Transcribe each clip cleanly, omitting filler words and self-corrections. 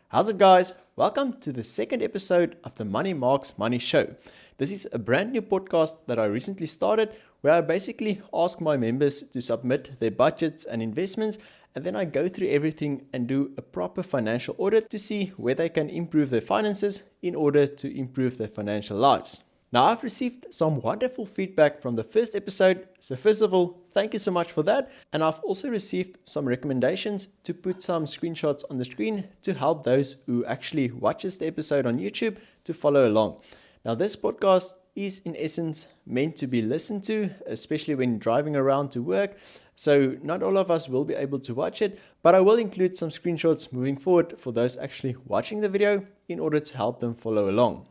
How's it, guys? Welcome to the second episode of the Marx Money Show. This is a brand new podcast that I recently started where I basically ask my members to submit their budgets and investments, and then I go through everything and do a proper financial audit to see where they can improve their finances in order to improve their financial lives. Now, I've received some wonderful feedback from the first episode, so first of all, thank you so much for that. And I've also received some recommendations to put some screenshots on the screen to help those who actually watches the episode on YouTube to follow along. Now, this podcast is in essence meant to be listened to, especially when driving around to work. So not all of us will be able to watch it, but I will include some screenshots moving forward for those actually watching the video in order to help them follow along.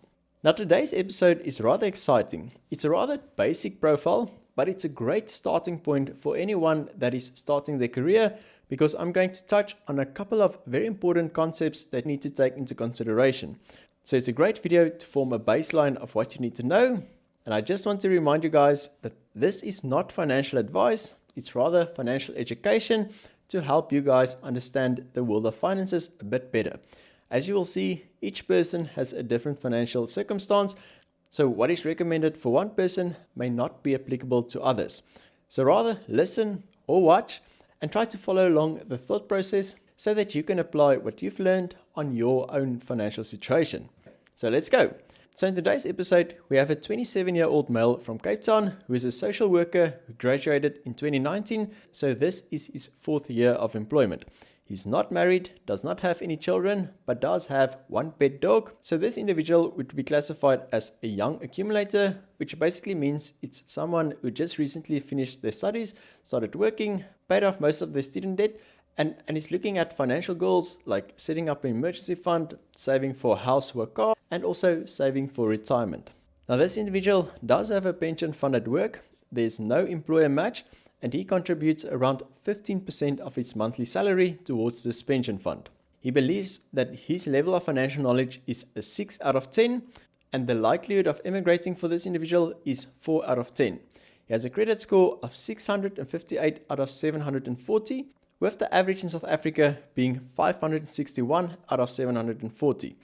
Now, today's episode is rather exciting. It's a rather basic profile, but it's a great starting point for anyone that is starting their career, because I'm going to touch on a couple of very important concepts that need to take into consideration. So it's a great video to form a baseline of what you need to know. And I just want to remind you guys that this is not financial advice. It's rather financial education to help you guys understand the world of finances a bit better. As you will see, each person has a different financial circumstance, so what is recommended for one person may not be applicable to others. So rather listen or watch and try to follow along the thought process so that you can apply what you've learned on your own financial situation. So let's go. So in today's episode, we have a 27-year-old male from Cape Town who is a social worker who graduated in 2019, so this is his fourth year of employment. He's not married, does not have any children, but does have one pet dog. So this individual would be classified as a young accumulator, which basically means it's someone who just recently finished their studies, started working, paid off most of their student debt, and is looking at financial goals like setting up an emergency fund, saving for a house or a car, and also saving for retirement. Now, this individual does have a pension fund at work. There's no employer match, and he contributes around 15% of his monthly salary towards this pension fund. He believes that his level of financial knowledge is a 6 out of 10, and the likelihood of immigrating for this individual is 4 out of 10. He has a credit score of 658 out of 740, with the average in South Africa being 561 out of 740.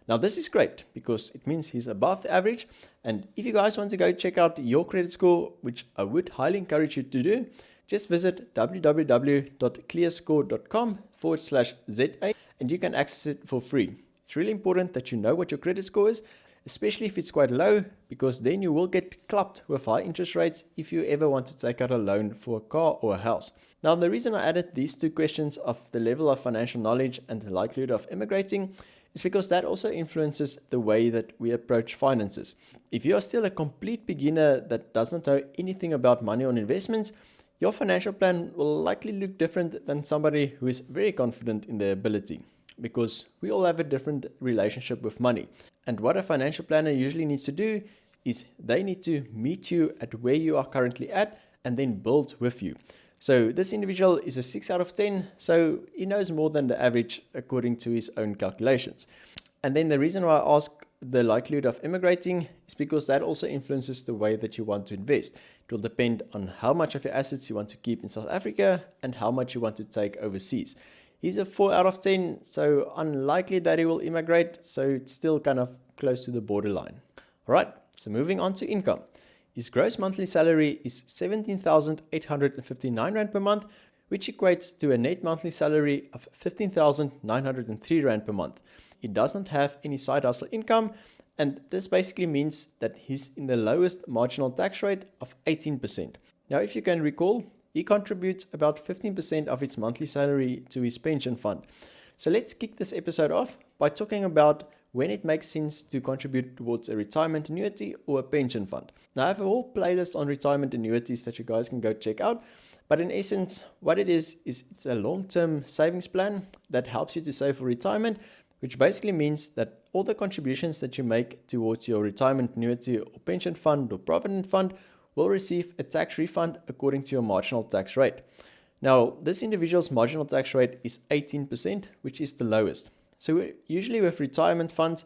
Now, this is great because it means he's above the average. And if you guys want to go check out your credit score, which I would highly encourage you to do, just visit www.clearscore.com/ZA and you can access it for free. It's really important that you know what your credit score is, especially if it's quite low, because then you will get clubbed with high interest rates if you ever want to take out a loan for a car or a house. Now, the reason I added these two questions of the level of financial knowledge and the likelihood of immigrating is because that also influences the way that we approach finances. If you are still a complete beginner that doesn't know anything about money or investments, your financial plan will likely look different than somebody who is very confident in their ability, because we all have a different relationship with money. And what a financial planner usually needs to do is they need to meet you at where you are currently at and then build with you. So this individual is a 6 out of 10, so he knows more than the average according to his own calculations. And then the reason why I ask the likelihood of immigrating is because that also influences the way that you want to invest. It will depend on how much of your assets you want to keep in South Africa and how much you want to take overseas. He's a 4 out of 10, so unlikely that he will immigrate, so it's still kind of close to the borderline. All right, so moving on to income. His gross monthly salary is 17,859 Rand per month, which equates to a net monthly salary of 15,903 Rand per month. He doesn't have any side hustle income, and this basically means that he's in the lowest marginal tax rate of 18%. Now, if you can recall, he contributes about 15% of his monthly salary to his pension fund. So let's kick this episode off by talking about when it makes sense to contribute towards a retirement annuity or a pension fund. Now, I have a whole playlist on retirement annuities that you guys can go check out. But in essence, what it is it's a long-term savings plan that helps you to save for retirement, which basically means that all the contributions that you make towards your retirement annuity or pension fund or provident fund will receive a tax refund according to your marginal tax rate. Now, this individual's marginal tax rate is 18%, which is the lowest. So usually with retirement funds,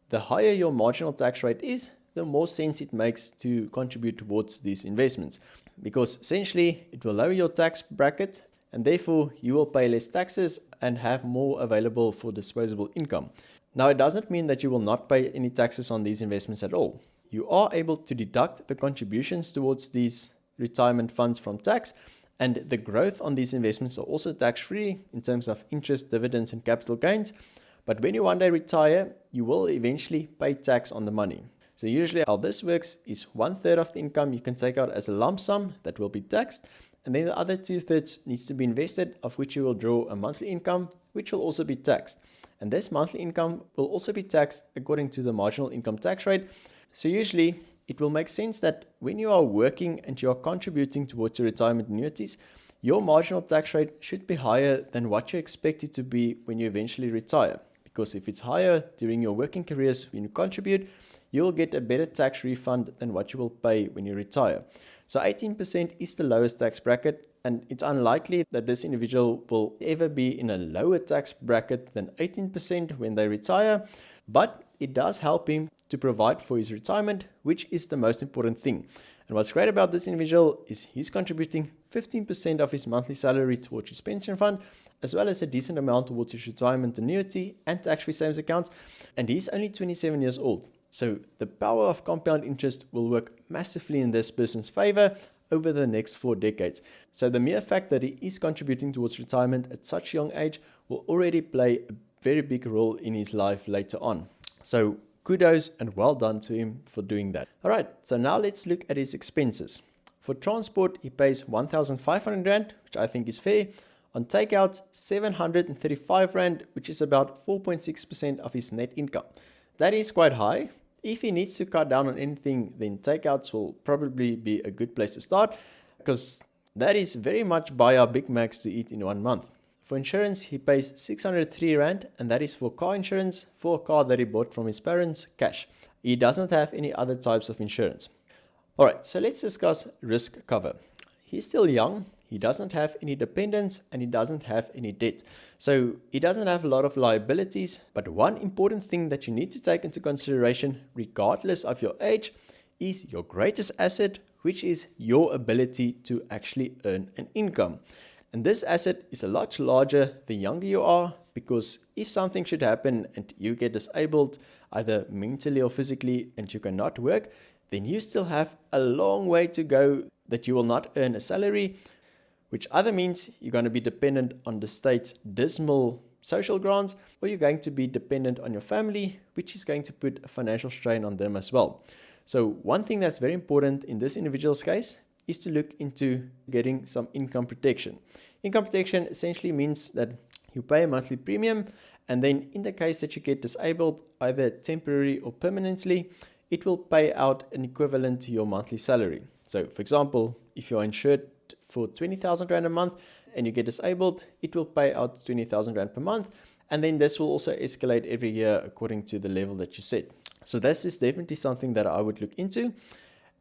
the higher your marginal tax rate is, the more sense it makes to contribute towards these investments, because essentially it will lower your tax bracket and therefore you will pay less taxes and have more available for disposable income. Now, it doesn't mean that you will not pay any taxes on these investments at all. You are able to deduct the contributions towards these retirement funds from tax, and the growth on these investments are also tax-free in terms of interest, dividends, and capital gains. But when you one day retire, you will eventually pay tax on the money. So usually how this works is 1/3 of the income you can take out as a lump sum that will be taxed, and then the other 2/3 needs to be invested, of which you will draw a monthly income, which will also be taxed. And this monthly income will also be taxed according to the marginal income tax rate. So usually it will make sense that when you are working and you are contributing towards your retirement annuities, your marginal tax rate should be higher than what you expect it to be when you eventually retire. Because if it's higher during your working careers when you contribute, you'll get a better tax refund than what you will pay when you retire. So 18% is the lowest tax bracket, and it's unlikely that this individual will ever be in a lower tax bracket than 18% when they retire, but it does help him to provide for his retirement, which is the most important thing. And what's great about this individual is he's contributing 15% of his monthly salary towards his pension fund, as well as a decent amount towards his retirement annuity and tax-free savings accounts, and he's only 27 years old. So the power of compound interest will work massively in this person's favor over the next 4 decades. So the mere fact that he is contributing towards retirement at such a young age will already play a very big role in his life later on. So kudos and well done to him for doing that. Alright, so now let's look at his expenses. For transport, he pays 1,500 Rand, which I think is fair. On takeouts, 735 Rand, which is about 4.6% of his net income. That is quite high. If he needs to cut down on anything, then takeouts will probably be a good place to start, because that is very much buy our Big Macs to eat in 1 month. For insurance, he pays 603 Rand, and that is for car insurance for a car that he bought from his parents, cash. He doesn't have any other types of insurance. Alright, so let's discuss risk cover. He's still young, he doesn't have any dependents, and he doesn't have any debt. So he doesn't have a lot of liabilities, but one important thing that you need to take into consideration, regardless of your age, is your greatest asset, which is your ability to actually earn an income. And this asset is a lot larger the younger you are, because if something should happen and you get disabled, either mentally or physically, and you cannot work, then you still have a long way to go that you will not earn a salary, which either means you're going to be dependent on the state's dismal social grants, or you're going to be dependent on your family, which is going to put a financial strain on them as well. So one thing that's very important in this individual's case is to look into getting some income protection. Income protection essentially means that you pay a monthly premium, and then in the case that you get disabled, either temporarily or permanently, it will pay out an equivalent to your monthly salary. So for example, if you're insured for 20,000 Rand a month and you get disabled, it will pay out 20,000 Rand per month, and then this will also escalate every year according to the level that you set. So this is definitely something that I would look into.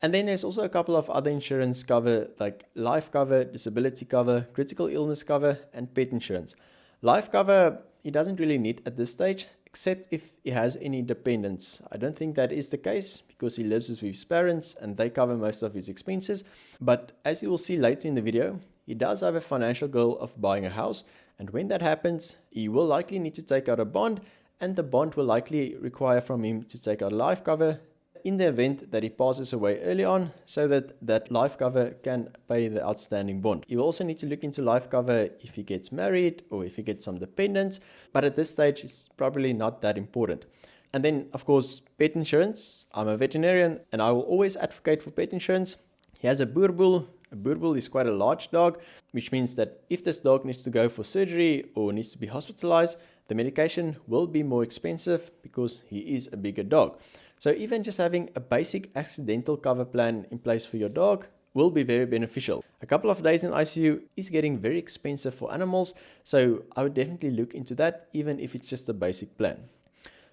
And then there's also a couple of other insurance cover, like life cover, disability cover, critical illness cover, and pet insurance. Life cover, he doesn't really need at this stage, except if he has any dependents. I don't think that is the case, because he lives with his parents and they cover most of his expenses. But as you will see later in the video, he does have a financial goal of buying a house, and when that happens, he will likely need to take out a bond, and the bond will likely require from him to take out life cover in the event that he passes away early on, so that that life cover can pay the outstanding bond. You also need to look into life cover if he gets married or if he gets some dependents, but at this stage it's probably not that important. And then of course, pet insurance. I'm a veterinarian and I will always advocate for pet insurance. He has a boerboel. A boerboel is quite a large dog, which means that if this dog needs to go for surgery or needs to be hospitalized, the medication will be more expensive because he is a bigger dog. So even just having a basic accidental cover plan in place for your dog will be very beneficial. A couple of days in ICU is getting very expensive for animals, so I would definitely look into that, even if it's just a basic plan.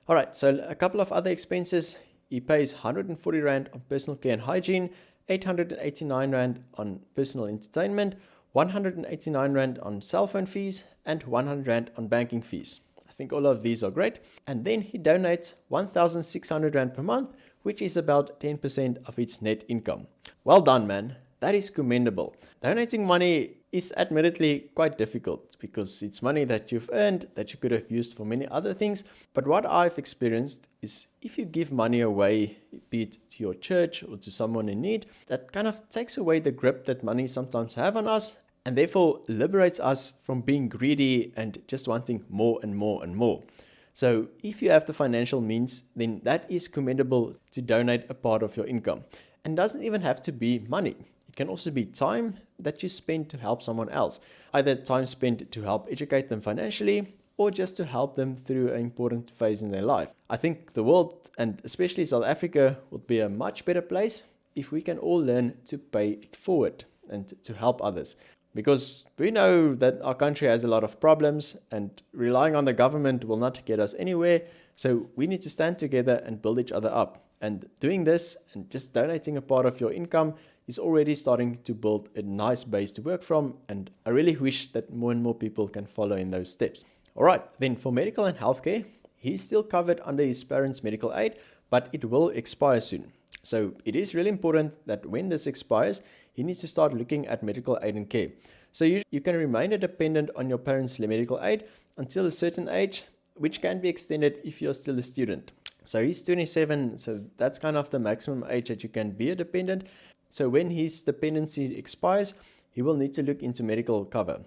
Alright, so a couple of other expenses. He pays 140 Rand on personal care and hygiene, 889 Rand on personal entertainment, 189 Rand on cell phone fees, and 100 Rand on banking fees. I think all of these are great. And then he donates 1,600 Rand per month, which is about 10% of its net income. Well done, man. That is commendable. Donating money is admittedly quite difficult because it's money that you've earned that you could have used for many other things. But what I've experienced is if you give money away, be it to your church or to someone in need, that kind of takes away the grip that money sometimes have on us and therefore liberates us from being greedy and just wanting more and more and more. So if you have the financial means, then that is commendable to donate a part of your income. And doesn't even have to be money. It can also be time that you spend to help someone else. Either time spent to help educate them financially or just to help them through an important phase in their life. I think the world, and especially South Africa, would be a much better place if we can all learn to pay it forward and to help others. Because we know that our country has a lot of problems and relying on the government will not get us anywhere. So we need to stand together and build each other up. And doing this and just donating a part of your income is already starting to build a nice base to work from. And I really wish that more and more people can follow in those steps. All right, then for medical and healthcare, he's still covered under his parents' medical aid, but it will expire soon. So it is really important that when this expires, he needs to start looking at medical aid and care. So you can remain a dependent on your parents' medical aid until a certain age, which can be extended if you're still a student. So he's 27, so that's kind of the maximum age that you can be a dependent. So when his dependency expires, he will need to look into medical cover.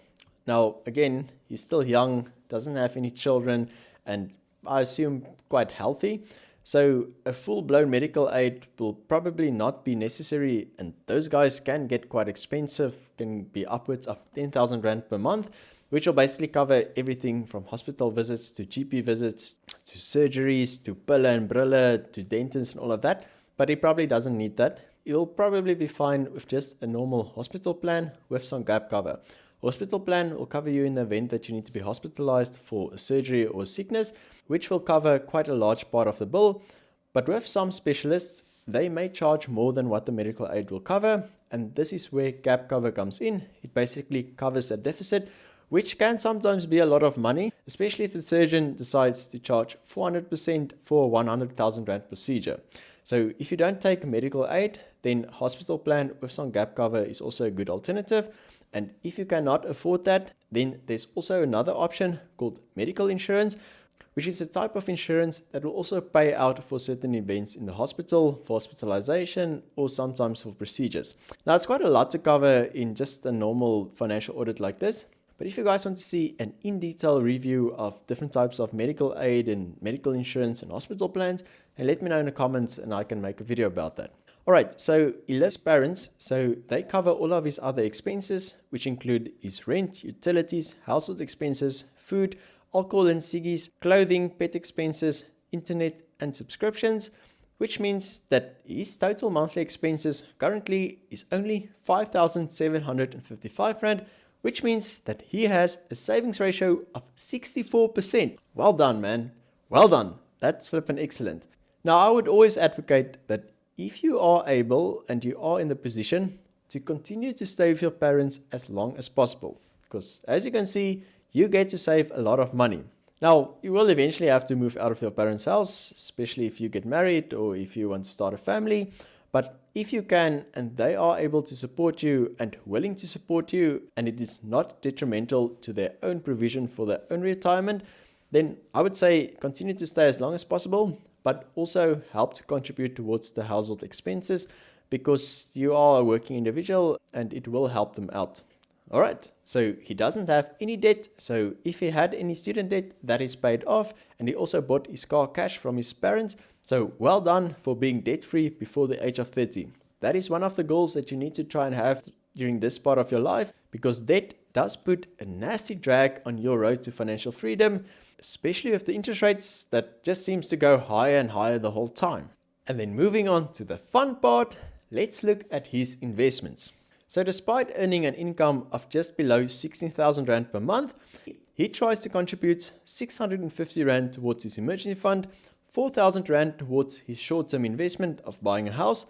Now, again, he's still young, doesn't have any children, and I assume quite healthy. So a full-blown medical aid will probably not be necessary, and those guys can get quite expensive, can be upwards of 10,000 Rand per month, which will basically cover everything from hospital visits to GP visits, to surgeries, to pille and brille, to dentists and all of that. But he probably doesn't need that. He'll probably be fine with just a normal hospital plan with some gap cover. Hospital plan will cover you in the event that you need to be hospitalized for a surgery or sickness, which will cover quite a large part of the bill. But with some specialists, they may charge more than what the medical aid will cover. And this is where gap cover comes in. It basically covers a deficit, which can sometimes be a lot of money, especially if the surgeon decides to charge 400% for a 100,000 Rand procedure. So if you don't take medical aid, then hospital plan with some gap cover is also a good alternative. And if you cannot afford that, then there's also another option called medical insurance, which is a type of insurance that will also pay out for certain events in the hospital, for hospitalization, or sometimes for procedures. Now, it's quite a lot to cover in just a normal financial audit like this. But if you guys want to see an in-detail review of different types of medical aid and medical insurance and hospital plans, then let me know in the comments and I can make a video about that. Alright, so he lives with parents, so they cover all of his other expenses, which include his rent, utilities, household expenses, food, alcohol and ciggies, clothing, pet expenses, internet and subscriptions, which means that his total monthly expenses currently is only 5,755 Rand, which means that he has a savings ratio of 64%. Well done, man. Well done. That's flippin' excellent. Now, I would always advocate that if you are able and you are in the position to continue to stay with your parents as long as possible, because as you can see, you get to save a lot of money. Now, you will eventually have to move out of your parents' house, especially if you get married or if you want to start a family. But if you can and they are able to support you and willing to support you, and it is not detrimental to their own provision for their own retirement, then I would say continue to stay as long as possible, but also help to contribute towards the household expenses because you are a working individual and it will help them out. All right, so he doesn't have any debt. So if he had any student debt, that is paid off. And he also bought his car cash from his parents. So well done for being debt-free before the age of 30. That is one of the goals that you need to try and have during this part of your life, because debt does put a nasty drag on your road to financial freedom, especially with the interest rates that just seems to go higher and higher the whole time. And then moving on to the fun part, let's look at his investments. So despite earning an income of just below 16,000 Rand per month, he tries to contribute 650 Rand towards his emergency fund, 4,000 Rand towards his short-term investment of buying a house,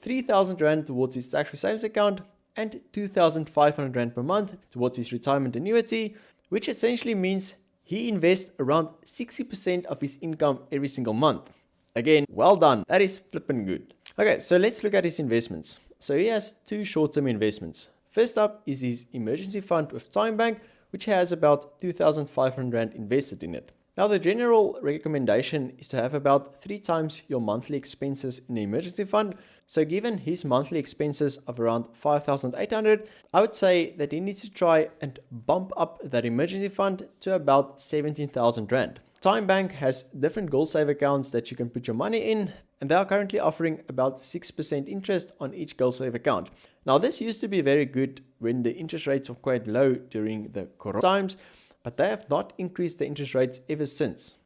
3,000 Rand towards his tax-free savings account, and 2,500 Rand per month towards his retirement annuity, which essentially means he invests around 60% of his income every single month. Again, well done. That is flippin' good. Okay, so let's look at his investments. So he has two short-term investments. First up is his emergency fund with TimeBank, which has about 2,500 Rand invested in it. Now, the general recommendation is to have about 3 times your monthly expenses in the emergency fund. So given his monthly expenses of around 5,800, I would say that he needs to try and bump up that emergency fund to about 17,000 Rand. TimeBank has different goal save accounts that you can put your money in, and they are currently offering about 6% interest on each goal save account. Now, this used to be very good when the interest rates were quite low during the corona times, but they have not increased the interest rates ever since.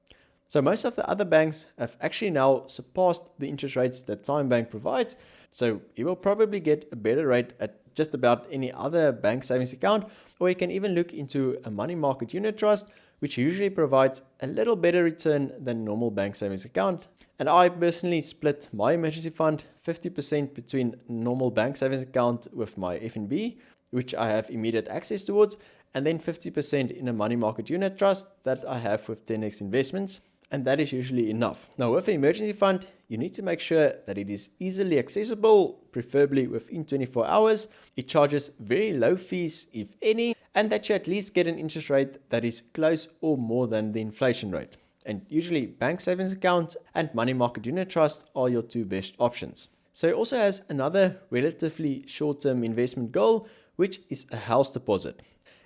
So most of the other banks have actually now surpassed the interest rates that TimeBank provides. So you will probably get a better rate at just about any other bank savings account, or you can even look into a money market unit trust, which usually provides a little better return than normal bank savings account. And I personally split my emergency fund 50% between normal bank savings account with my FNB, which I have immediate access towards, and then 50% in a money market unit trust that I have with 10x Investments. And that is usually enough. Now, with the emergency fund, you need to make sure that it is easily accessible, preferably within 24 hours. It charges very low fees, if any, and that you at least get an interest rate that is close or more than the inflation rate. And usually bank savings account and money market unit trust are your 2 best options. So it also has another relatively short-term investment goal, which is a house deposit.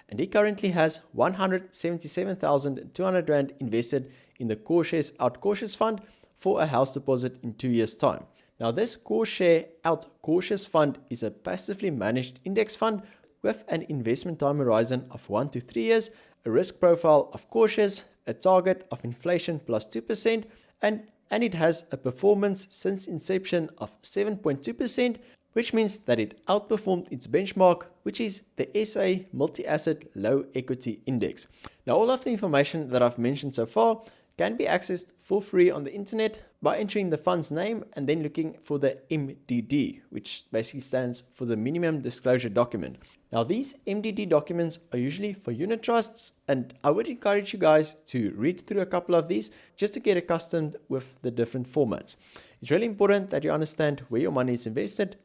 And he currently has 177,200 Rand invested in the Core Shares Out Cautious Fund for a house deposit in 2 years' time. Now, this Core Share Out Cautious Fund is a passively managed index fund with an investment time horizon of 1 to 3 years, a risk profile of cautious, a target of inflation plus 2%, and it has a performance since inception of 7.2%, which means that it outperformed its benchmark, which is the SA Multi-Asset Low Equity Index. Now, all of the information that I've mentioned so far can be accessed for free on the internet by entering the fund's name and then looking for the MDD, which basically stands for the Minimum Disclosure Document. Now, these MDD documents are usually for unit trusts, and I would encourage you guys to read through a couple of these just to get accustomed with the different formats. It's really important that you understand where your money is invested,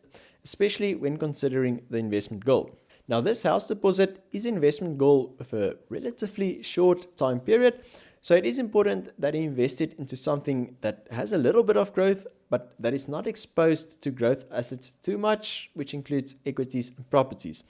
especially when considering the investment goal. Now, this house deposit is an investment goal with a relatively short time period, so it is important that you invest it into something that has a little bit of growth, but that is not exposed to growth assets too much, which includes equities and properties.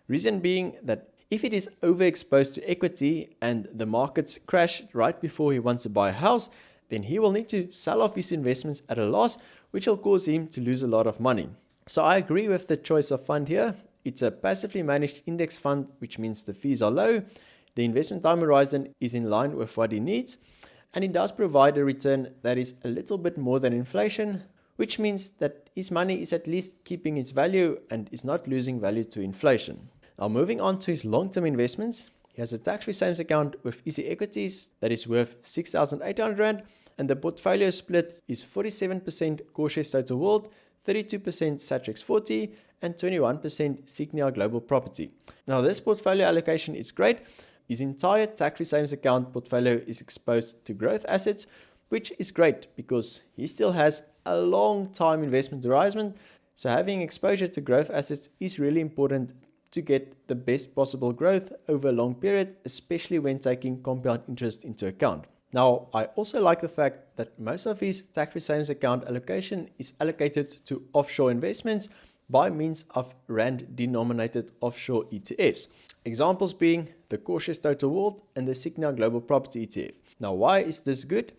Reason being that if it is overexposed to equity and the markets crash right before he wants to buy a house, then he will need to sell off his investments at a loss, which will cause him to lose a lot of money. So I agree with the choice of fund here. It's a passively managed index fund, which means the fees are low. The investment time horizon is in line with what he needs, and it does provide a return that is a little bit more than inflation, which means that his money is at least keeping its value and is not losing value to inflation. Now, moving on to his long-term investments, he has a tax-free savings account with Easy Equities that is worth 6,800 Rand, and the portfolio split is 47% Core Shares Total World, 32% Satrix 40, and 21% Signia Global Property. Now, this portfolio allocation is great. His entire tax-free savings account portfolio is exposed to growth assets, which is great because he still has a long time investment horizon. So having exposure to growth assets is really important to get the best possible growth over a long period, especially when taking compound interest into account. Now, I also like the fact that most of his tax-free savings account allocation is allocated to offshore investments by means of Rand-denominated offshore ETFs. Examples being the Core Shares Total World and the Signia Global Property ETF. Now, why is this good?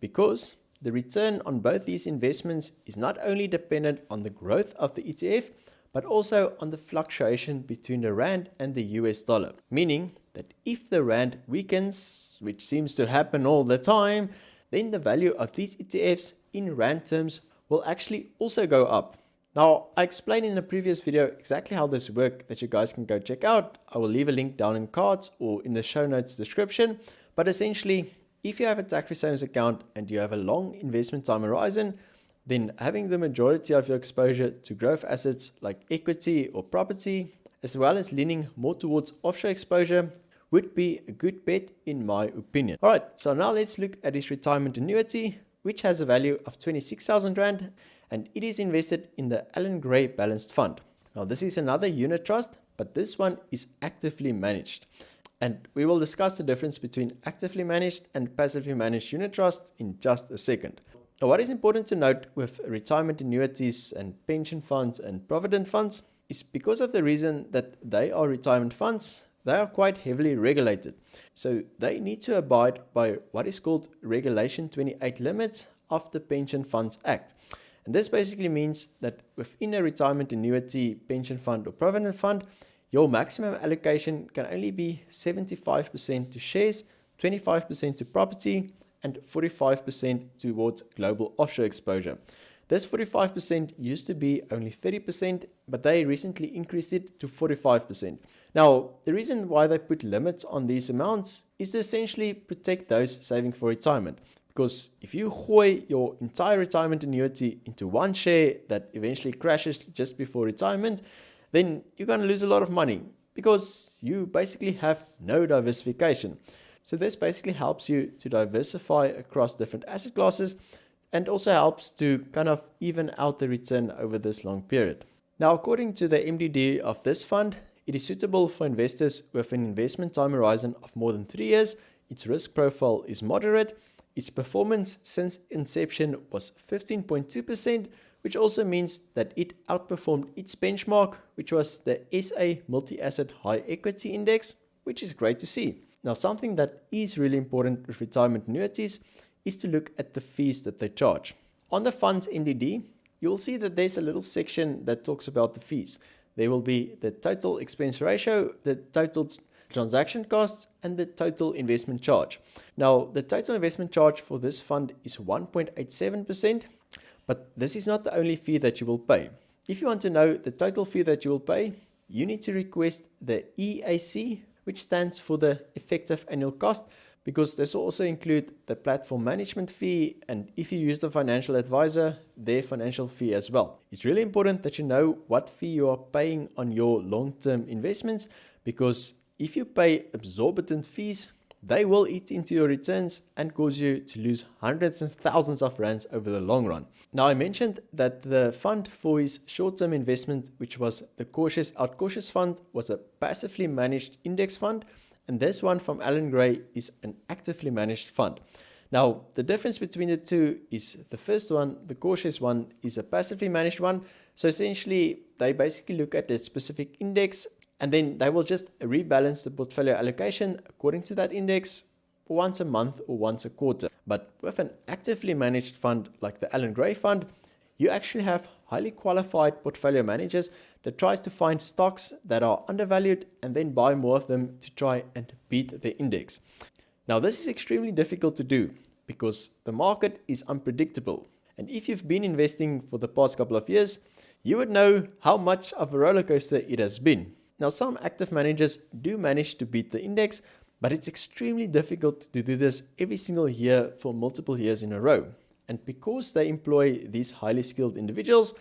Because the return on both these investments is not only dependent on the growth of the ETF, but also on the fluctuation between the Rand and the US dollar. Meaning that if the Rand weakens, which seems to happen all the time, then the value of these ETFs in Rand terms will actually also go up. Now, I explained in a previous video exactly how this works that you guys can go check out. I will leave a link down in cards or in the show notes description. But essentially, if you have a tax-free savings account and you have a long investment time horizon, then having the majority of your exposure to growth assets like equity or property, as well as leaning more towards offshore exposure, would be a good bet in my opinion. All right, so now let's look at his retirement annuity, which has a value of 26,000 Rand, and it is invested in the Allan Gray Balanced Fund. Now, this is another unit trust, but this one is actively managed. And we will discuss the difference between actively managed and passively managed unit trusts in just a second. Now, what is important to note with retirement annuities and pension funds and provident funds is because of the reason that they are retirement funds, they are quite heavily regulated. So they need to abide by what is called Regulation 28 limits of the Pension Funds Act. And this basically means that within a retirement annuity, pension fund or provident fund, your maximum allocation can only be 75% to shares, 25% to property, and 45% towards global offshore exposure. This 45% used to be only 30%, but they recently increased it to 45%. Now, the reason why they put limits on these amounts is to essentially protect those saving for retirement. Because if you gooi your entire retirement annuity into one share that eventually crashes just before retirement, then you're going to lose a lot of money because you basically have no diversification. So this basically helps you to diversify across different asset classes and also helps to kind of even out the return over this long period. Now, according to the MDD of this fund, it is suitable for investors with an investment time horizon of more than 3 years. Its risk profile is moderate. Its performance since inception was 15.2%, which also means that it outperformed its benchmark, which was the SA Multi-Asset High Equity Index, which is great to see. Now, something that is really important with retirement annuities is to look at the fees that they charge. On the fund's MDD, you'll see that there's a little section that talks about the fees. There will be the total expense ratio, the total transaction costs, and the total investment charge. Now, the total investment charge for this fund is 1.87%. But this is not the only fee that you will pay. If you want to know the total fee that you will pay, you need to request the EAC, which stands for the effective annual cost, because this will also include the platform management fee, and if you use the financial advisor, their financial fee as well. It's really important that you know what fee you are paying on your long-term investments, because if you pay exorbitant fees, they will eat into your returns and cause you to lose hundreds and thousands of rands over the long run. Now, I mentioned that the fund for his short-term investment, which was the Cautious Out Cautious Fund, was a passively managed index fund, and this one from Alan Gray is an actively managed fund. Now, the difference between the two is the first one, the Cautious one, is a passively managed one. So essentially, they basically look at a specific index, and then they will just rebalance the portfolio allocation according to that index once a month or once a quarter. But with an actively managed fund like the Alan Gray fund, you actually have highly qualified portfolio managers that tries to find stocks that are undervalued and then buy more of them to try and beat the index. Now, this is extremely difficult to do because the market is unpredictable. And if you've been investing for the past couple of years, you would know how much of a roller coaster it has been. Now, some active managers do manage to beat the index, but it's extremely difficult to do this every single year for multiple years in a row. And because they employ these highly skilled individuals,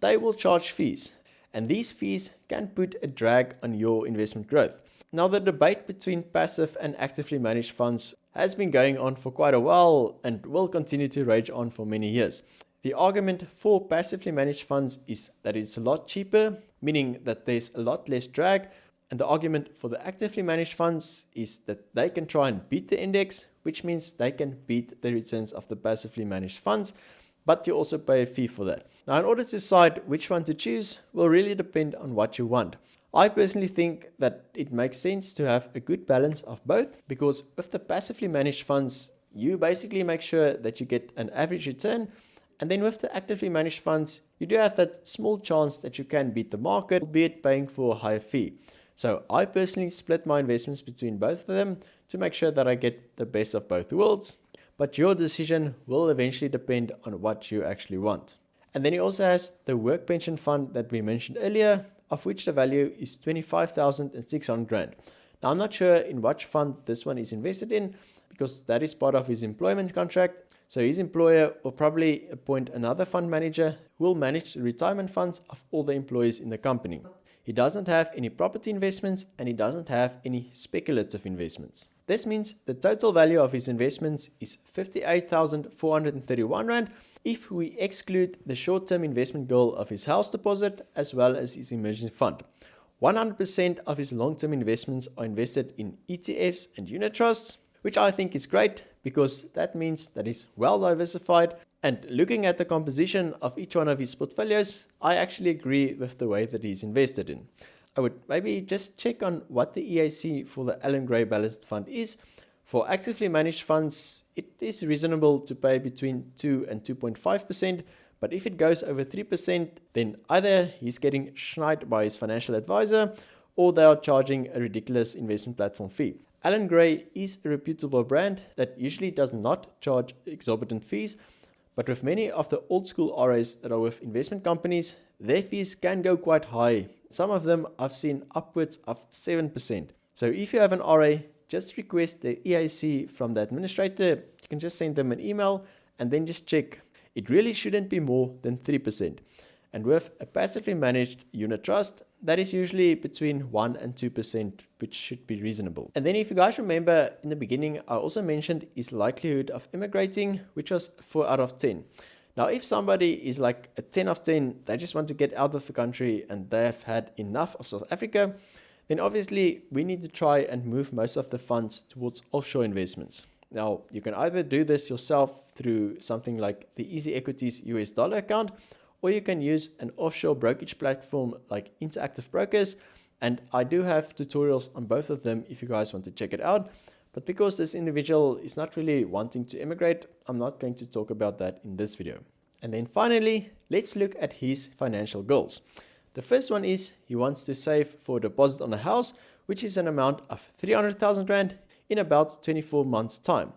they will charge fees. And these fees can put a drag on your investment growth. Now, the debate between passive and actively managed funds has been going on for quite a while and will continue to rage on for many years. The argument for passively managed funds is that it's a lot cheaper, meaning that there's a lot less drag. And the argument for the actively managed funds is that they can try and beat the index, which means they can beat the returns of the passively managed funds, but you also pay a fee for that. Now, in order to decide which one to choose will really depend on what you want. I personally think that it makes sense to have a good balance of both, because with the passively managed funds, you basically make sure that you get an average return. And then with the actively managed funds, you do have that small chance that you can beat the market, albeit paying for a higher fee. So I personally split my investments between both of them to make sure that I get the best of both worlds. But your decision will eventually depend on what you actually want. And then he also has the work pension fund that we mentioned earlier, of which the value is 25,600 Rand. Now, I'm not sure in which fund this one is invested in, because that is part of his employment contract. So his employer will probably appoint another fund manager who will manage the retirement funds of all the employees in the company. He doesn't have any property investments and he doesn't have any speculative investments. This means the total value of his investments is 58,431 Rand if we exclude the short-term investment goal of his house deposit as well as his emergency fund. 100% of his long-term investments are invested in ETFs and unit trusts, which I think is great because that means that he's well diversified. And looking at the composition of each one of his portfolios, I actually agree with the way that he's invested in. I would maybe just check on what the EAC for the Alan Gray Balanced Fund is. For actively managed funds, it is reasonable to pay between 2 and 2.5%, but if it goes over 3%, then either he's getting sniped by his financial advisor or they are charging a ridiculous investment platform fee. Alan Gray is a reputable brand that usually does not charge exorbitant fees, but with many of the old school RAs that are with investment companies, their fees can go quite high. Some of them I've seen upwards of 7%. So if you have an RA, just request the EAC from the administrator. You can just send them an email and then just check. It really shouldn't be more than 3%. And with a passively managed unit trust, that is usually between 1 and 2%, which should be reasonable. And then if you guys remember in the beginning, I also mentioned his likelihood of immigrating, which was 4 out of 10. Now, if somebody is like a 10 of 10, they just want to get out of the country and they have had enough of South Africa, then obviously we need to try and move most of the funds towards offshore investments. Now, you can either do this yourself through something like the Easy Equities US dollar account, or you can use an offshore brokerage platform like Interactive Brokers. And I do have tutorials on both of them if you guys want to check it out. But because this individual is not really wanting to immigrate, I'm not going to talk about that in this video. And then finally, let's look at his financial goals. The first one is he wants to save for a deposit on a house, which is an amount of 300,000 Rand in about 24 months' time.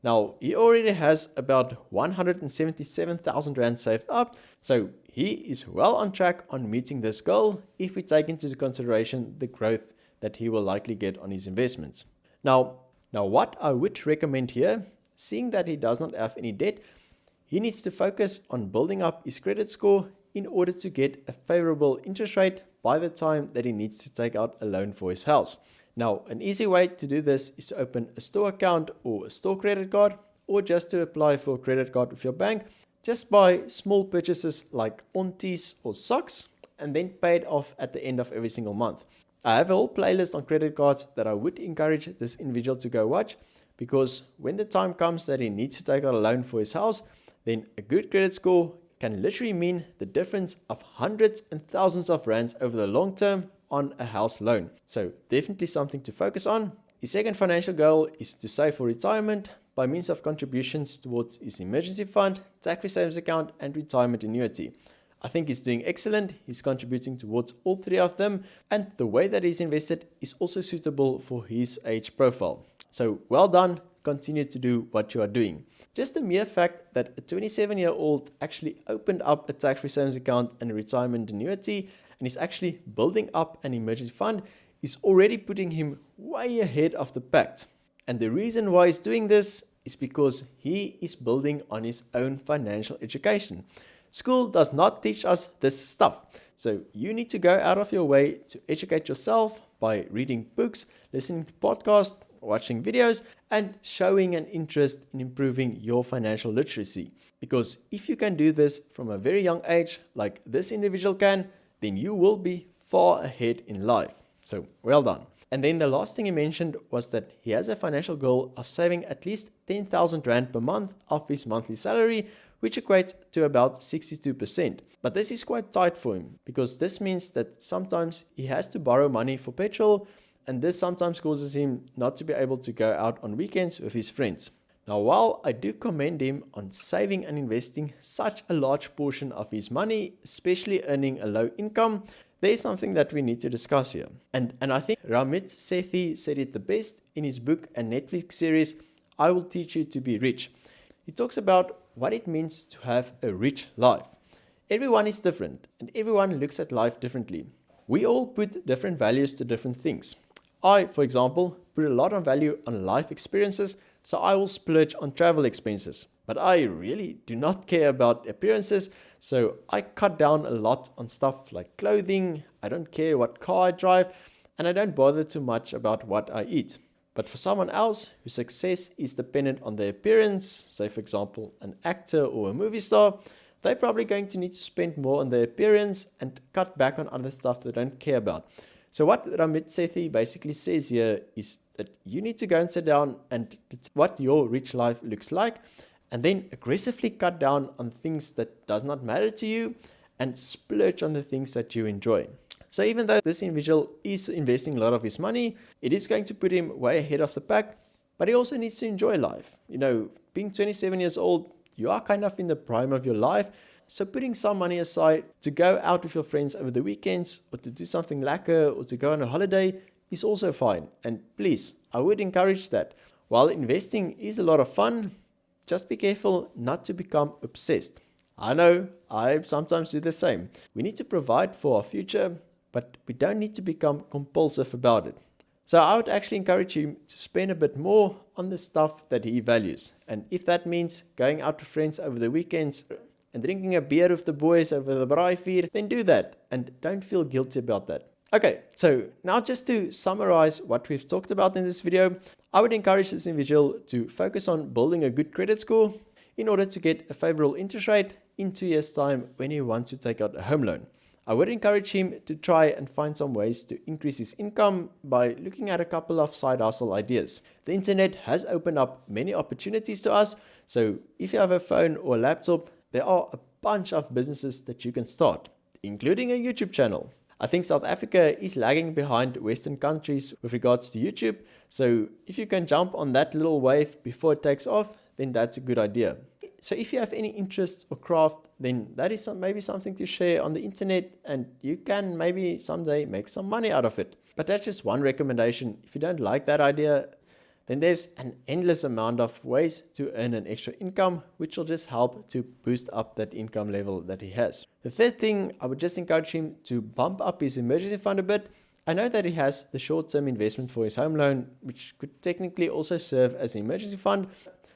Now, he already has about 177,000 Rand saved up, so he is well on track on meeting this goal if we take into consideration the growth that he will likely get on his investments. Now what I would recommend here, seeing that he does not have any debt, he needs to focus on building up his credit score in order to get a favorable interest rate by the time that he needs to take out a loan for his house. Now, an easy way to do this is to open a store account or a store credit card, or just to apply for a credit card with your bank. Just buy small purchases like aunties or socks and then pay it off at the end of every single month. I have a whole playlist on credit cards that I would encourage this individual to go watch, because when the time comes that he needs to take out a loan for his house, then a good credit score can literally mean the difference of hundreds and thousands of rands over the long term on a house loan. So definitely something to focus on. His second financial goal is to save for retirement by means of contributions towards his emergency fund, tax-free savings account, and retirement annuity. I think he's doing excellent. He's contributing towards all three of them, and the way that he's invested is also suitable for his age profile. So well done. Continue to do what you are doing. Just the mere fact that a 27-year-old actually opened up a tax-free savings account and a retirement annuity and is actually building up an emergency fund is already putting him way ahead of the pack. And the reason why he's doing this is because he is building on his own financial education. School does not teach us this stuff. So you need to go out of your way to educate yourself by reading books, listening to podcasts, watching videos, and showing an interest in improving your financial literacy. Because if you can do this from a very young age, like this individual can, then you will be far ahead in life. So well done. And then the last thing he mentioned was that he has a financial goal of saving at least 10,000 Rand per month of his monthly salary, which equates to about 62%. But this is quite tight for him, because this means that sometimes he has to borrow money for petrol, and this sometimes causes him not to be able to go out on weekends with his friends. Now, while I do commend him on saving and investing such a large portion of his money, especially earning a low income, there is something that we need to discuss here. And I think Ramit Sethi said it the best in his book and Netflix series, I Will Teach You to Be Rich. He talks about what it means to have a rich life. Everyone is different, and everyone looks at life differently. We all put different values to different things. I, for example, put a lot of value on life experiences, so I will splurge on travel expenses. But I really do not care about appearances, so I cut down a lot on stuff like clothing, I don't care what car I drive, and I don't bother too much about what I eat. But for someone else whose success is dependent on their appearance, say for example an actor or a movie star, they're probably going to need to spend more on their appearance and cut back on other stuff they don't care about. So what Ramit Sethi basically says here is that you need to go and sit down and what your rich life looks like, and then aggressively cut down on things that does not matter to you and splurge on the things that you enjoy. So even though this individual is investing a lot of his money, it is going to put him way ahead of the pack, but he also needs to enjoy life. You know, being 27 years old, you are kind of in the prime of your life. So putting some money aside to go out with your friends over the weekends or to do something lacquer or to go on a holiday is also fine. And please, I would encourage that. While investing is a lot of fun, just be careful not to become obsessed. I know, I sometimes do the same. We need to provide for our future, but we don't need to become compulsive about it. So I would actually encourage him to spend a bit more on the stuff that he values. And if that means going out with friends over the weekends and drinking a beer with the boys over the braaivuur, then do that and don't feel guilty about that. Okay, so now just to summarize what we've talked about in this video, I would encourage this individual to focus on building a good credit score in order to get a favorable interest rate in 2 years' time when he wants to take out a home loan. I would encourage him to try and find some ways to increase his income by looking at a couple of side hustle ideas. The internet has opened up many opportunities to us, so if you have a phone or a laptop, there are a bunch of businesses that you can start, including a YouTube channel. I think South Africa is lagging behind Western countries with regards to YouTube, so if you can jump on that little wave before it takes off, then that's a good idea. So if you have any interests or craft, then that is maybe something to share on the internet, and you can maybe someday make some money out of it. But that's just one recommendation. If you don't like that idea, then there's an endless amount of ways to earn an extra income, which will just help to boost up that income level that he has. The third thing, I would just encourage him to bump up his emergency fund a bit. I know that he has the short-term investment for his home loan, which could technically also serve as an emergency fund.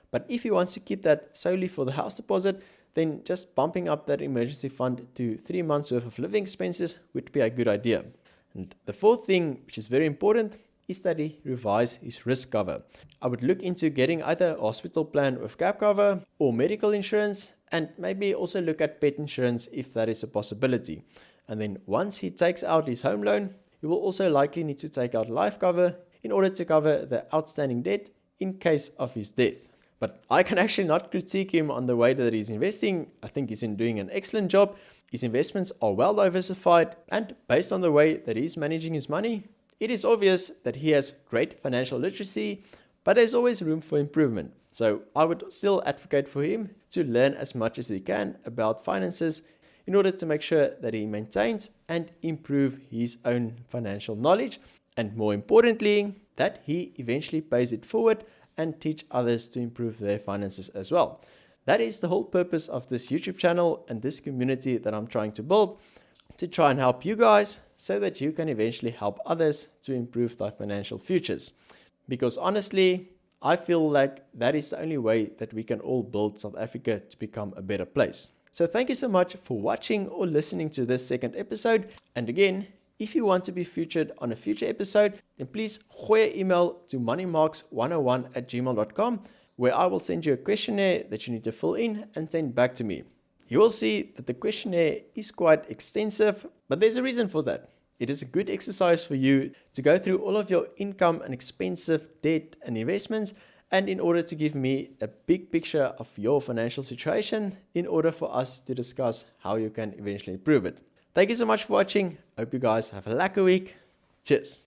But if he wants to keep that solely for the house deposit, then just bumping up that emergency fund to 3 months worth of living expenses would be a good idea. And the fourth thing, which is very important, is that he revise his risk cover. I would look into getting either a hospital plan with gap cover or medical insurance, and maybe also look at pet insurance if that is a possibility. And then once he takes out his home loan, he will also likely need to take out life cover in order to cover the outstanding debt in case of his death. But I can actually not critique him on the way that he's investing. I think he's doing an excellent job. His investments are well diversified, and based on the way that he's managing his money, it is obvious that he has great financial literacy, but there's always room for improvement. So I would still advocate for him to learn as much as he can about finances in order to make sure that he maintains and improve his own financial knowledge, and more importantly, that he eventually pays it forward and teach others to improve their finances as well. That is the whole purpose of this YouTube channel and this community that I'm trying to build, to try and help you guys so that you can eventually help others to improve their financial futures. Because honestly, I feel like that is the only way that we can all build South Africa to become a better place. So thank you so much for watching or listening to this second episode. And again, if you want to be featured on a future episode, then please gooi 'n email to moneymarks101@gmail.com, where I will send you a questionnaire that you need to fill in and send back to me. You will see that the questionnaire is quite extensive, but there's a reason for that. It is a good exercise for you to go through all of your income and expensive debt and investments, and in order to give me a big picture of your financial situation in order for us to discuss how you can eventually improve it. Thank you so much for watching. Hope you guys have a lekker week. Cheers.